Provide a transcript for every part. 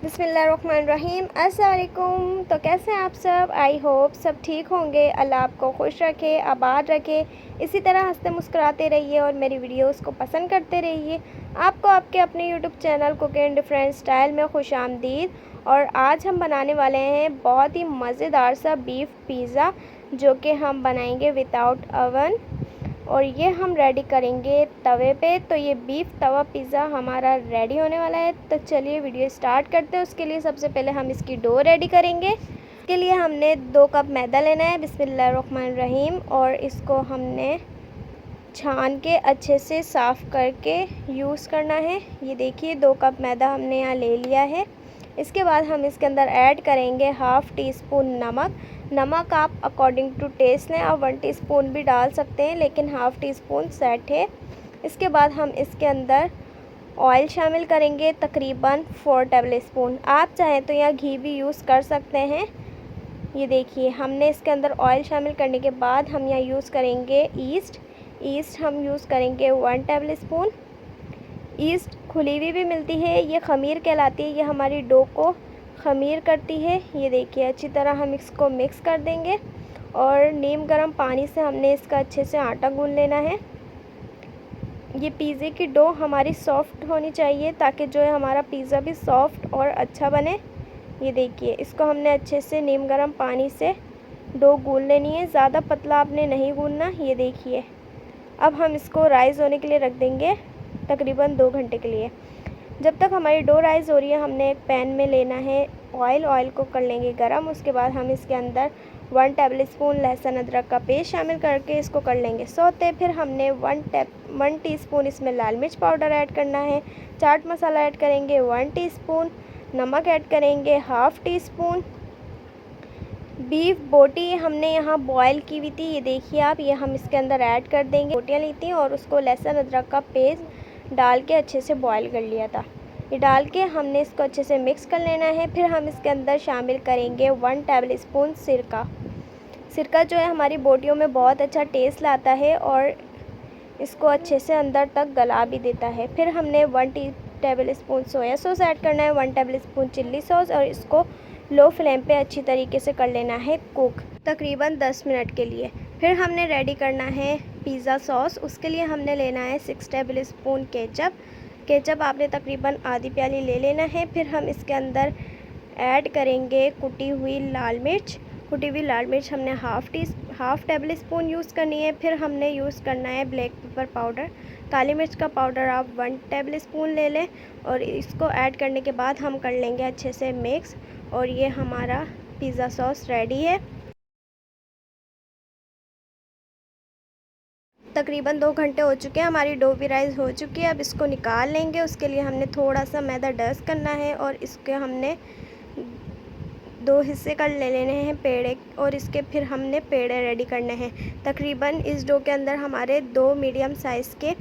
बिस्मिल्लाहिर्रहमानिर्रहीम। अस्सलाम वालेकुम। तो कैसे हैं आप सब? आई होप सब ठीक होंगे। अल्लाह आपको खुश रखे, आबाद रखे। इसी तरह हंसते मुस्कुराते रहिए और मेरी वीडियोस को पसंद करते रहिए। आपको आपके अपने YouTube channel cook and different style में खुशामदीद। और आज हम बनाने वाले हैं बहुत ही मज़ेदार सा बीफ पिज़्ज़ा, जो कि हम बनाएंगे विदाउट अवन, और ये हम रेडी करेंगे तवे पे। तो ये बीफ तवा पिज़्ज़ा हमारा रेडी होने वाला है। तो चलिए वीडियो स्टार्ट करते हैं। उसके लिए सबसे पहले हम इसकी डो रेडी करेंगे। इसके लिए हमने 2 कप मैदा लेना है। बिस्मिल्लाहिर्रहमानिर्रहीम। और इसको हमने छान के अच्छे से साफ़ करके यूज़ करना है। ये देखिए 2 कप मैदा हमने यहाँ ले लिया है। इसके बाद हम इसके अंदर ऐड करेंगे हाफ़ टी स्पून नमक। नमक आप अकॉर्डिंग टू टेस्ट लें, आप 1 टीस्पून भी डाल सकते हैं, लेकिन हाफ़ टी स्पून सेट है। इसके बाद हम इसके अंदर ऑयल शामिल करेंगे, तकरीबन 4 टेबल स्पून। आप चाहें तो यहाँ घी भी यूज़ कर सकते हैं। ये देखिए हमने इसके अंदर ऑयल शामिल करने के बाद हम यहाँ यूज़ करेंगे ईस्ट हम यूज़ करेंगे 1 टेबल स्पून। ईस्ट खुली हुई भी मिलती है, ये ख़मीर कहलाती है, ये हमारी डो को ख़मीर करती है। ये देखिए अच्छी तरह हम इसको मिक्स कर देंगे और नीम गर्म पानी से हमने इसका अच्छे से आटा गूंद लेना है। ये पिज़्ज़े की डो हमारी सॉफ़्ट होनी चाहिए, ताकि जो है हमारा पिज़्ज़ा भी सॉफ़्ट और अच्छा बने। ये देखिए इसको हमने अच्छे से नीम गर्म पानी से डो गूंद लेनी है, ज़्यादा पतला आपने नहीं गूंदना। ये देखिए अब हम इसको राइज़ होने के लिए रख देंगे, तकरीबन 2 घंटे के लिए। जब तक हमारी डो राइज़ हो रही है, हमने एक पैन में लेना है ऑयल को कर लेंगे गरम। उसके बाद हम इसके अंदर 1 टेबल स्पून लहसुन अदरक का पेस्ट शामिल करके इसको कर लेंगे सौते। फिर हमने 1 टीस्पून इसमें लाल मिर्च पाउडर ऐड करना है। चाट मसाला ऐड करेंगे 1 टीस्पून। नमक ऐड करेंगे हाफ़ टी स्पून। बीफ बोटी हमने यहाँ बॉयल की हुई थी, ये देखिए आप, ये हम इसके अंदर ऐड कर देंगे। बोटियाँ ली थी और उसको लहसुन अदरक का पेस्ट डाल के अच्छे से बॉयल कर लिया था। ये डाल के हमने इसको अच्छे से मिक्स कर लेना है। फिर हम इसके अंदर शामिल करेंगे 1 टेबल स्पून सिरका जो है हमारी बोटियों में बहुत अच्छा टेस्ट लाता है और इसको अच्छे से अंदर तक गला भी देता है। फिर हमने 1 table spoon soya sauce add करना है, 1 टेबल स्पून चिल्ली सॉस, और इसको लो फ्लेम पे अच्छी तरीके से कर लेना है कुक, तकरीबन 10 मिनट के लिए। फिर हमने रेडी करना है पिज़्ज़ा सॉस। उसके लिए हमने लेना है 6 टेबल स्पून केचप आपने तकरीबन आधी प्याली ले लेना है। फिर हम इसके अंदर ऐड करेंगे कुटी हुई लाल मिर्च हमने हाफ़ टेबल स्पून यूज़ करनी है। फिर हमने यूज़ करना है ब्लैक पेपर पाउडर, काली मिर्च का पाउडर आप 1 टेबल स्पून ले लें। और इसको ऐड करने के बाद हम कर लेंगे अच्छे से मिक्स, और ये हमारा पिज़्ज़ा सॉस रेडी है। तकरीबन 2 घंटे हो चुके हैं, हमारी डो भी राइज़ हो चुकी है। अब इसको निकाल लेंगे। उसके लिए हमने थोड़ा सा मैदा डस्ट करना है और इसके हमने 2 हिस्से कर ले लेने हैं पेड़े, और इसके फिर हमने पेड़े रेडी करने हैं। तकरीबन इस डो के अंदर हमारे 2 मीडियम साइज़ के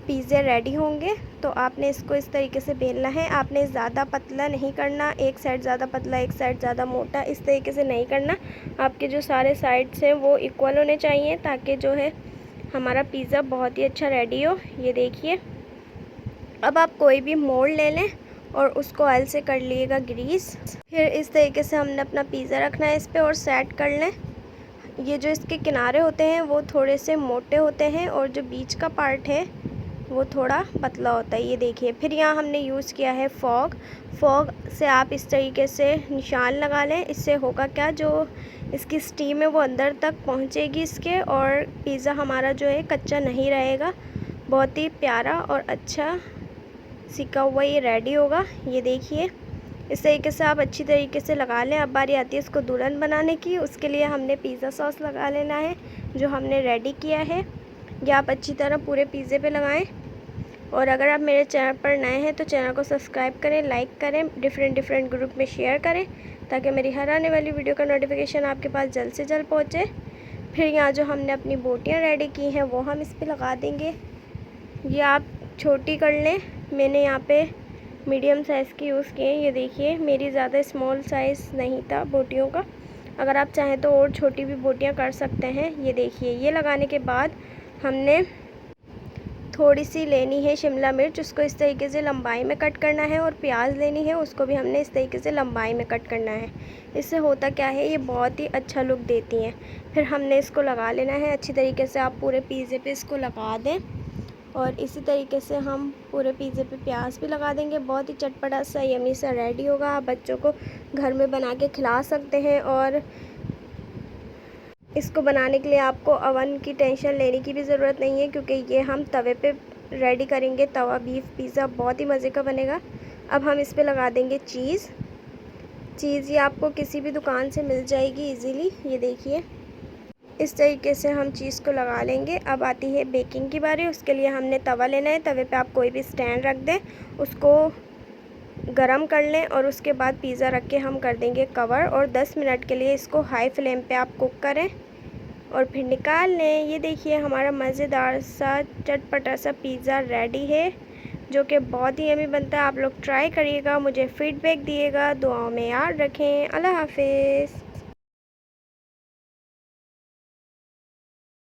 पिज़्ज़े रेडी होंगे। तो आपने इसको इस तरीके से बेलना है, आपने ज़्यादा पतला नहीं करना, एक साइड ज़्यादा पतला एक साइड ज़्यादा मोटा, इस तरीके से नहीं करना। आपके जो सारे साइड्स हैं वो इक्वल होने चाहिए, ताकि जो है हमारा पिज़्ज़ा बहुत ही अच्छा रेडी हो। ये देखिए अब आप कोई भी मोल्ड ले लें और उसको ऑयल से कर लीजिएगा ग्रीस। फिर इस तरीके से हमने अपना पिज़्ज़ा रखना है इस पर और सेट कर लें। ये जो इसके किनारे होते हैं वो थोड़े से मोटे होते हैं और जो बीच का पार्ट है वो थोड़ा पतला होता है। ये देखिए फिर यहाँ हमने यूज़ किया है फॉग से आप इस तरीके से निशान लगा लें। इससे होगा क्या, जो इसकी स्टीम है वो अंदर तक पहुँचेगी इसके, और पिज़्ज़ा हमारा जो है कच्चा नहीं रहेगा। बहुत ही प्यारा और अच्छा सिका हुआ ये रेडी होगा। ये देखिए इस तरीके से आप अच्छी तरीके से लगा लें। अब बारी आती है इसको दुल्हन बनाने की। उसके लिए हमने पिज़्ज़ा सॉस लगा लेना है जो हमने रेडी किया है। ये आप अच्छी तरह पूरे पिज़्ज़े पे लगाएं। और अगर आप मेरे चैनल पर नए हैं तो चैनल को सब्सक्राइब करें, लाइक करें, डिफरेंट ग्रुप में शेयर करें, ताकि मेरी हर आने वाली वीडियो का नोटिफिकेशन आपके पास जल्द से जल्द पहुँचे। फिर यहाँ जो हमने अपनी बोटियाँ रेडी की हैं वो हम इस पर लगा देंगे। ये आप छोटी कर लें, मैंने यहाँ पे मीडियम साइज़ की यूज़ किए हैं। ये देखिए मेरी ज़्यादा स्मॉल साइज़ नहीं था बोटियों का, अगर आप चाहें तो और छोटी भी बोटियाँ कर सकते हैं। ये देखिए ये लगाने के बाद हमने थोड़ी सी लेनी है शिमला मिर्च, उसको इस तरीके से लंबाई में कट करना है, और प्याज लेनी है, उसको भी हमने इस तरीके से लंबाई में कट करना है। इससे होता क्या है, ये बहुत ही अच्छा लुक देती हैं। फिर हमने इसको लगा लेना है अच्छी तरीके से। आप पूरे पिज़्ज़े पे इसको लगा दें, और इसी तरीके से हम पूरे पिज़्ज़े पे प्याज भी लगा देंगे। बहुत ही चटपटा सा यम्मी सा रेडी होगा। आप बच्चों को घर में बना के खिला सकते हैं, और इसको बनाने के लिए आपको अवन की टेंशन लेने की भी ज़रूरत नहीं है, क्योंकि ये हम तवे पे रेडी करेंगे। तवा बीफ पिज़्ज़ा बहुत ही मज़े का बनेगा। अब हम इस पे लगा देंगे चीज़। ये आपको किसी भी दुकान से मिल जाएगी इजीली। ये देखिए, इस तरीके से हम चीज़ को लगा लेंगे। अब आती है बेकिंग की बारी। उसके लिए हमने तवा लेना है। तवे पे आप कोई भी स्टैंड रख दें, उसको गरम कर लें, और उसके बाद पिज़्ज़ा रख के हम कर देंगे कवर, और 10 मिनट के लिए इसको हाई फ्लेम पे आप कुक करें, और फिर निकाल लें। ये देखिए, हमारा मज़ेदार सा चटपटा सा पिज़्ज़ा रेडी है, जो कि बहुत ही यम्मी बनता है। आप लोग ट्राई करिएगा, मुझे फ़ीडबैक दिएगा, दुआओं में याद रखें। अल्लाह हाफ़िज़।